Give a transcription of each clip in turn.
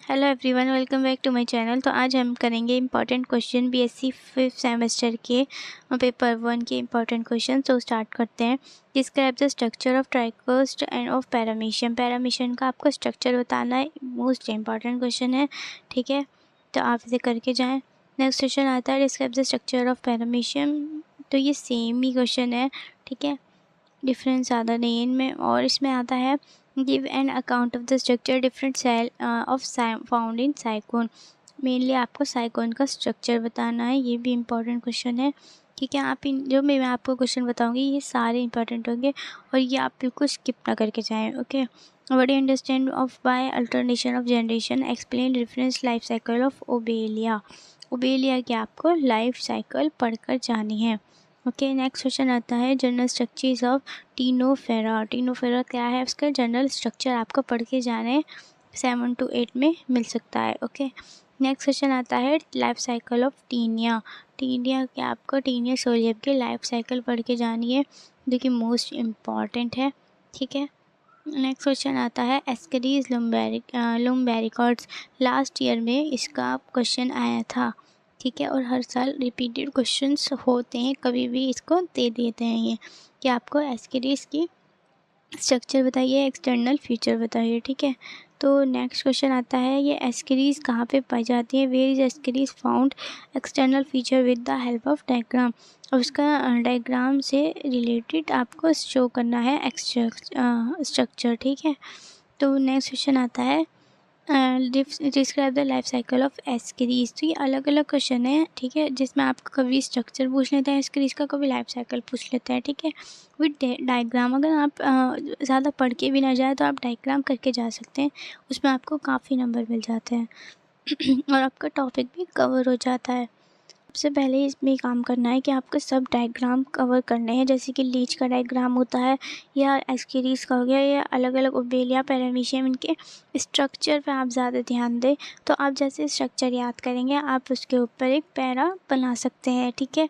Hello everyone, welcome back to my channel. तो आज हम करेंगे important question BSc 5th semester के पेपर 1 के इंपॉर्टेंट क्वेश्चन। तो स्टार्ट करते हैं। Describe the structure of trichocyst and of paramecium. Paramecium का आपको स्ट्रक्चर बताना है, मोस्ट इंपॉर्टेंट क्वेश्चन है। ठीक है, तो आप इसे करके जाएँ। नेक्स्ट क्वेश्चन आता है describe the structure of paramecium. तो ये सेम ही क्वेश्चन है, ठीक है, डिफरेंस ज़्यादा नहीं है इनमें। और इसमें आता है give an account of the structure different cell of found in Sycon. Mainly आपको साइकोन का स्ट्रक्चर बताना है, ये भी इम्पॉर्टेंट क्वेश्चन है। ठीक है, आप इन जो मैं आपको क्वेश्चन बताऊंगी ये सारे इंपॉर्टेंट होंगे और ये आप बिल्कुल स्किप ना करके जाएं। Okay, what do you understand of by alternation of generation, explain difference life cycle of Obelia. Obelia की आपको लाइफ साइकिल पढ़कर जानी है। ओके, नेक्स्ट क्वेश्चन आता है जनरल स्ट्रक्चर्स ऑफ टीनोफेरा। टीनोफेरा क्या है, उसका जनरल स्ट्रक्चर आपको पढ़ के जाने 7 to 8 में मिल सकता है। ओके, नेक्स्ट क्वेश्चन आता है life cycle of Taenia. Taenia क्या आपको टीनिया सोलियम की लाइफ साइकिल पढ़ के जानी है, जो कि मोस्ट इम्पॉर्टेंट है। ठीक है, नेक्स्ट क्वेश्चन आता है एस्केरीज लुम्बेरिकॉर्ड्स। लास्ट ईयर में इसका क्वेश्चन आया था। ठीक है, और हर साल रिपीटेड क्वेश्चंस होते हैं, कभी भी इसको दे देते हैं ये कि आपको एस्केरीज की स्ट्रक्चर बताइए, एक्सटर्नल फीचर बताइए। ठीक है, तो नेक्स्ट क्वेश्चन आता है ये एस्केरीज कहाँ पे पाई जाती है, where is Ascaris found, external feature with the help of diagram. और उसका डायग्राम से रिलेटेड आपको शो करना है स्ट्रक्चर। ठीक है, तो नेक्स्ट क्वेश्चन आता है describe the life cycle of ascaris. तो ये अलग अलग क्वेश्चन है, ठीक है, जिसमें आपको कभी स्ट्रक्चर पूछ लेता है एस्केरीज का, कभी लाइफ साइकिल पूछ लेता है। ठीक है, विद डायग्राम। अगर आप ज़्यादा पढ़ के भी ना जाए तो आप डायग्राम करके जा सकते हैं, उसमें आपको काफ़ी नंबर मिल जाते हैं और आपका टॉपिक भी कवर हो जाता है। सबसे पहले इसमें काम करना है कि आपको सब डायग्राम कवर करने हैं, जैसे कि लीच का डायग्राम होता है या एस्केरीज का हो गया या अलग अलग ओबेलिया पैरामीशियम, इनके स्ट्रक्चर पे आप ज़्यादा ध्यान दें। तो आप जैसे स्ट्रक्चर याद करेंगे आप उसके ऊपर एक पैरा बना सकते हैं। ठीक है,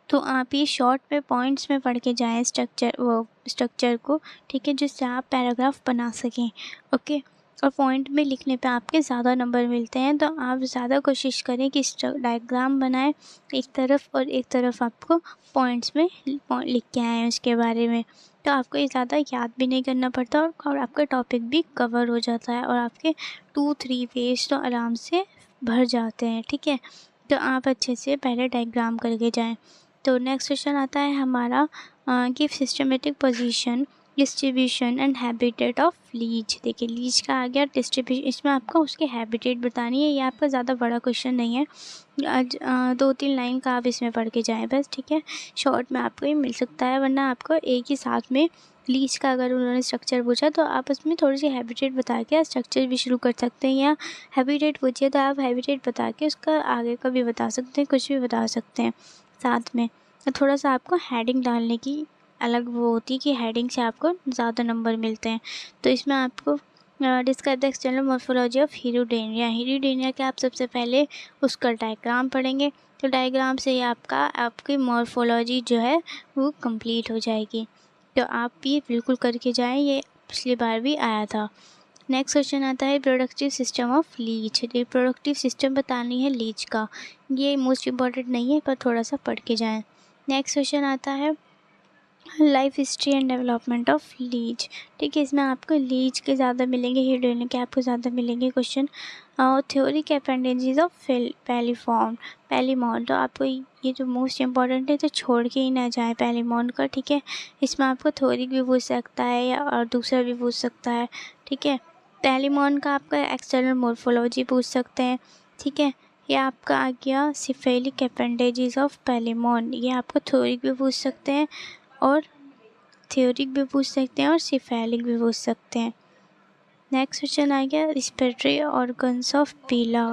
तो आप ये शॉर्ट में पॉइंट्स में पढ़ के जाएँ स्ट्रक्चर को, ठीक है, जिससे आप पैराग्राफ बना सकें। ओके, और पॉइंट में लिखने पे आपके ज़्यादा नंबर मिलते हैं, तो आप ज़्यादा कोशिश करें कि डायग्राम बनाएं एक तरफ और एक तरफ आपको पॉइंट्स में लिख के आएँ उसके बारे में। तो आपको ये ज़्यादा याद भी नहीं करना पड़ता और आपका टॉपिक भी कवर हो जाता है और आपके 2-3 पेज तो आराम से भर जाते हैं। ठीक है, तो आप अच्छे से पहले डायग्राम करके जाएँ। तो नेक्स्ट क्वेश्चन आता है हमारा give systematic position, distribution and habitat of leech. देखिए लीच का आ गया डिस्ट्रीब्यूशन, इसमें आपको उसके हैबिटेट बतानी है। ये आपका ज़्यादा बड़ा क्वेश्चन नहीं है, आज 2-3 लाइन का आप इसमें पढ़ के जाएं बस। ठीक है, शॉर्ट में आपको ये मिल सकता है, वरना आपको एक ही साथ में लीच का अगर उन्होंने स्ट्रक्चर पूछा तो आप उसमें थोड़ी सी हैबिटेट बता के स्ट्रक्चर भी शुरू कर सकते हैं, या हैबिटेट पूछिए तो आप हैबिटेट बता के उसका आगे का भी बता सकते हैं, कुछ भी बता सकते हैं साथ में। थोड़ा सा आपको हेडिंग डालने की अलग वो होती है कि हेडिंग से आपको ज़्यादा नंबर मिलते हैं। तो इसमें आपको describe the external morphology of Hirudinaria. Hirudinaria के आप सबसे पहले उसका डायग्राम पढ़ेंगे, तो डायग्राम से ही आपकी मॉर्फोलॉजी जो है वो कंप्लीट हो जाएगी। तो आप ये बिल्कुल करके जाएं, ये पिछली बार भी आया था। नेक्स्ट क्वेश्चन आता है reproductive system of leech. Reproductive system बतानी है लीच का, ये मोस्ट इम्पॉर्टेंट नहीं है पर थोड़ा सा पढ़ के जाएं। नेक्स्ट क्वेश्चन आता है life history and development of leech. ठीक है, इसमें आपको लीच के ज़्यादा मिलेंगे, हीरोडेनिया के आपको ज़्यादा मिलेंगे question. Thoracic appendages of Palaemon. तो आपको ये जो मोस्ट इम्पॉर्टेंट है तो छोड़ के ही ना जाए पैलीमॉन का। ठीक है, इसमें आपको थ्योरिक भी पूछ सकता है या और दूसरा भी पूछ सकता है। ठीक है, पैलीमॉन का आपका एक्सटर्नल मोर्फोलॉजी पूछ सकते हैं। ठीक है, ये आपका आ गया सिफेलिक अपेंडेजेस ऑफ पैलीमॉन, ये आपको थ्योरिक भी पूछ सकते हैं और थ्योरिक भी पूछ सकते हैं और सिफेलिक भी पूछ सकते हैं। नेक्स्ट क्वेश्चन आ गया रिस्पिरेटरी ऑर्गन्स ऑफ पीला।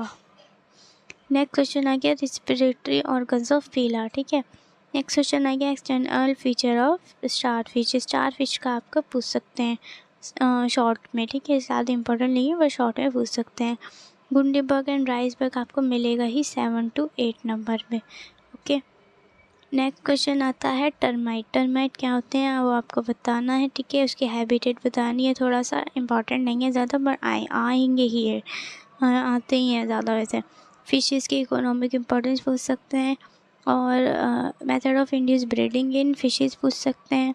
नेक्स्ट क्वेश्चन आ गया रिस्पिरेटरी ऑर्गन्स ऑफ पीला। ठीक है, नेक्स्ट क्वेश्चन आ गया external feature of starfish. Starfish का आपको पूछ सकते हैं शॉर्ट में। ठीक है, ज़्यादा इंपॉर्टेंट नहीं है पर शॉर्ट में पूछ सकते हैं। गुंडीबर्ग एंड राइसबर्ग आपको मिलेगा ही 7 to 8 नंबर में। ओके, नेक्स्ट क्वेश्चन आता है टर्माइट। टर्माइट क्या होते हैं वो आपको बताना है। ठीक है, उसकी हैबिटेट बतानी है, थोड़ा सा इंपॉर्टेंट नहीं है ज़्यादा पर आएंगे ही है। आते ही हैं ज़्यादा वैसे। फिशेस की इकोनॉमिक इम्पोर्टेंस पूछ सकते हैं, और method of induce breeding in fishes पूछ सकते हैं,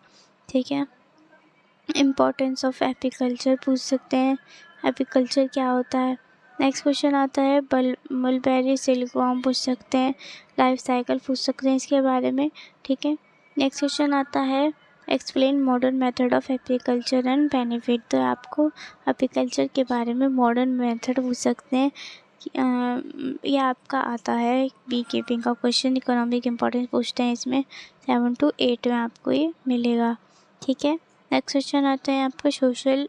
ठीक है। इम्पोर्टेंस ऑफ एपीकल्चर पूछ सकते हैं, एपीकल्चर क्या होता है। नेक्स्ट क्वेश्चन आता है मलबेरी सिल्कवॉर्म पूछ सकते हैं, लाइफ साइकिल पूछ सकते हैं इसके बारे में, ठीक है। नेक्स्ट क्वेश्चन आता है explain modern method of apiculture and benefit. तो आपको एपीकल्चर के बारे में मॉडर्न मेथड पूछ सकते हैं। ये आपका आता है बी कीपिंग का क्वेश्चन, इकोनॉमिक इम्पोर्टेंस पूछते हैं इसमें, 7 to 8 में आपको ये मिलेगा, ठीक है। नेक्स्ट क्वेश्चन आता है आपका सोशल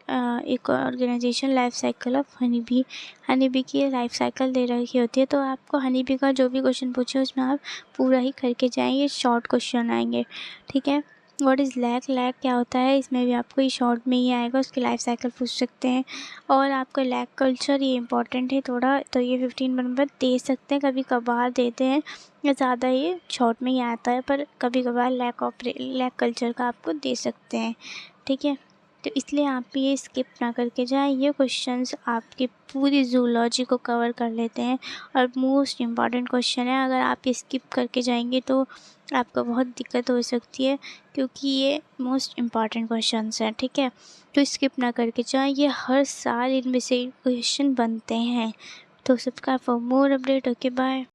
एक organisation life cycle of honey bee. Honey bee की लाइफ साइकिल दे रखी होती है, तो आपको हनी बी का जो भी क्वेश्चन पूछे उसमें आप पूरा ही करके जाएंगे, शॉर्ट क्वेश्चन आएंगे, ठीक है। व्हाट इज़ लैक, लैक क्या होता है, इसमें भी आपको ये शॉर्ट में ही आएगा, उसकी लाइफ साइकिल पूछ सकते हैं। और आपका लैक कल्चर ये इंपॉर्टेंट है थोड़ा, तो ये 15 नंबर दे सकते हैं, कभी कभार देते हैं, या ज़्यादा ये शॉर्ट में ही आता है, पर कभी कभार लैक कल्चर का आपको दे सकते हैं, ठीक है। तो इसलिए आप ये स्किप ना करके जाएं, ये क्वेश्चंस आपकी पूरी जूलॉजी को कवर कर लेते हैं और मोस्ट इम्पॉर्टेंट क्वेश्चन है। अगर आप ये स्किप करके जाएंगे तो आपको बहुत दिक्कत हो सकती है, क्योंकि ये मोस्ट इम्पॉर्टेंट क्वेश्चंस हैं, ठीक है। तो स्किप ना करके जाएं, ये हर साल इनमें से क्वेश्चन बनते हैं। तो subscribe for more update. Okay, bye.